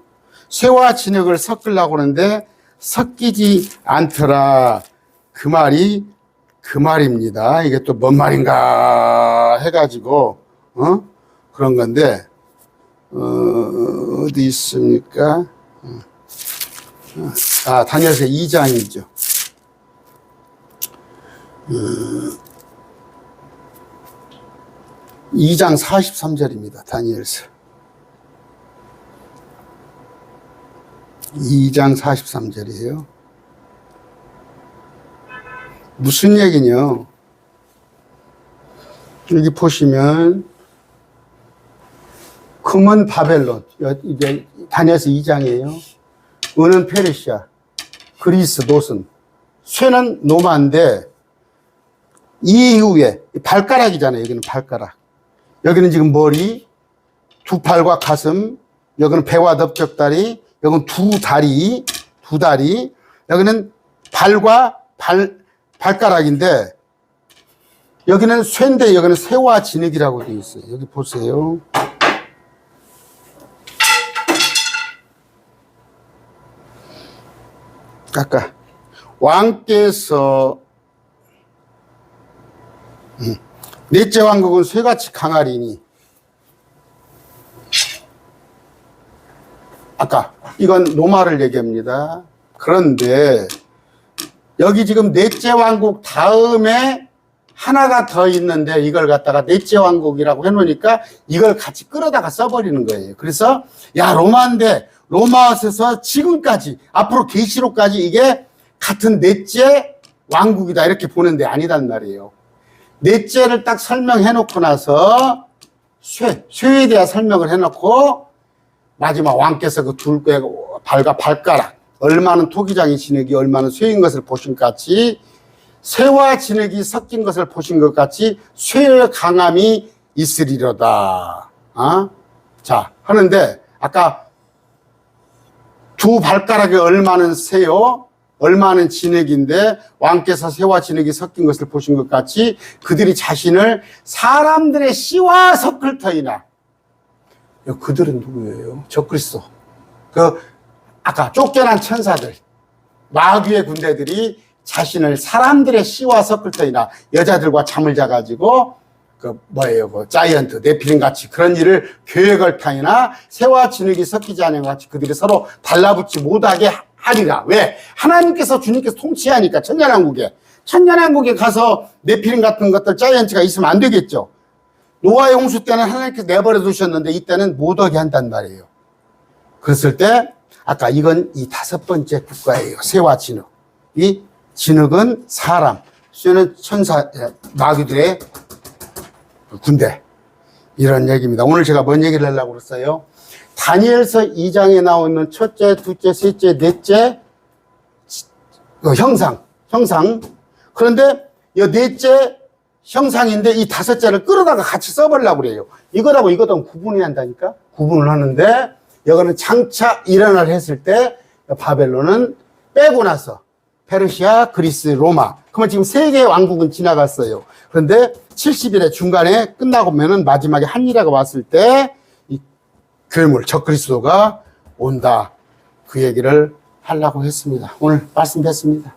A: 새와 진흙을 섞으려고 하는데 섞이지 않더라. 그 말입니다. 이게 또 뭔 말인가 해가지고, 그런 건데, 어디 있습니까? 다니엘서 2장이죠. 2장 43절입니다. 다니엘서. 2장 43절이에요. 무슨 얘기냐? 여기 보시면 금은 바벨론, 이제 다니엘서 2장이에요. 은은 페르시아, 그리스 노슨, 쇠는 로마인데 이 이후에 발가락이잖아요. 여기는 발가락. 여기는 지금 머리, 두 팔과 가슴, 여기는 배와 넓적다리, 여기는 두 다리, 여기는 발과 발가락인데 여기는 쇠인데 여기는 새와 진흙이라고 되어 있어요. 여기 보세요. 아까 왕께서 넷째 왕국은 쇠같이 강하리니, 아까 이건 로마를 얘기합니다. 그런데 여기 지금 넷째 왕국 다음에 하나가 더 있는데 이걸 갖다가 넷째 왕국이라고 해놓으니까 이걸 같이 끌어다가 써버리는 거예요. 그래서 야, 로마인데 로마에서 지금까지 앞으로 계시록까지 이게 같은 넷째 왕국이다 이렇게 보는데 아니단 말이에요. 넷째를 딱 설명해 놓고 나서 쇠에 대한 설명을 해놓고 마지막 왕께서 그 둘의 발과 발가락, 얼마는 토기장이 진흙이 얼마는 쇠인 것을 보신 것 같이, 쇠와 진흙이 섞인 것을 보신 것 같이 쇠의 강함이 있으리로다. 자, 하는데 아까 두 발가락에 얼마는 쇠요, 얼마는 진흙인데 왕께서 쇠와 진흙이 섞인 것을 보신 것 같이 그들이 자신을 사람들의 씨와 섞을 터이나. 그들은 누구예요? 적그리스도. 아까 쫓겨난 천사들, 마귀의 군대들이 자신을 사람들의 씨와 섞을 터이나, 여자들과 잠을 자가지고 자이언트, 네피림 같이 그런 일을 계획할 터이나 새와 진흙이 섞이지 않은 것 같이 그들이 서로 달라붙지 못하게 하리라. 왜? 하나님께서 주님께서 통치하니까 천년왕국에 가서 네피림 같은 것들 자이언트가 있으면 안 되겠죠. 노아의 홍수 때는 하나님께서 내버려 두셨는데 이때는 못 오게 한단 말이에요. 그랬을 때 아까 이건 이 다섯 번째 국가예요. 새와 진흙. 이 진흙은 사람, 쇠는 천사, 마귀들의 군대. 이런 얘기입니다. 오늘 제가 뭔 얘기를 하려고 그랬어요? 다니엘서 2장에 나오는 첫째, 둘째, 셋째, 넷째 형상. 그런데 이 넷째 형상인데 이 다섯째를 끌어다가 같이 써보려고 그래요. 이거하고 이거하고 구분해야 한다니까? 구분을 하는데 이거는 장차 일어날 했을 때 바벨론은 빼고 나서 페르시아, 그리스, 로마. 그러면 지금 세 개의 왕국은 지나갔어요. 그런데 70일의 중간에 끝나고 면은 마지막에 한일화가 왔을 때 이 괴물, 적그리스도가 온다. 그 얘기를 하려고 했습니다. 오늘 말씀드렸습니다.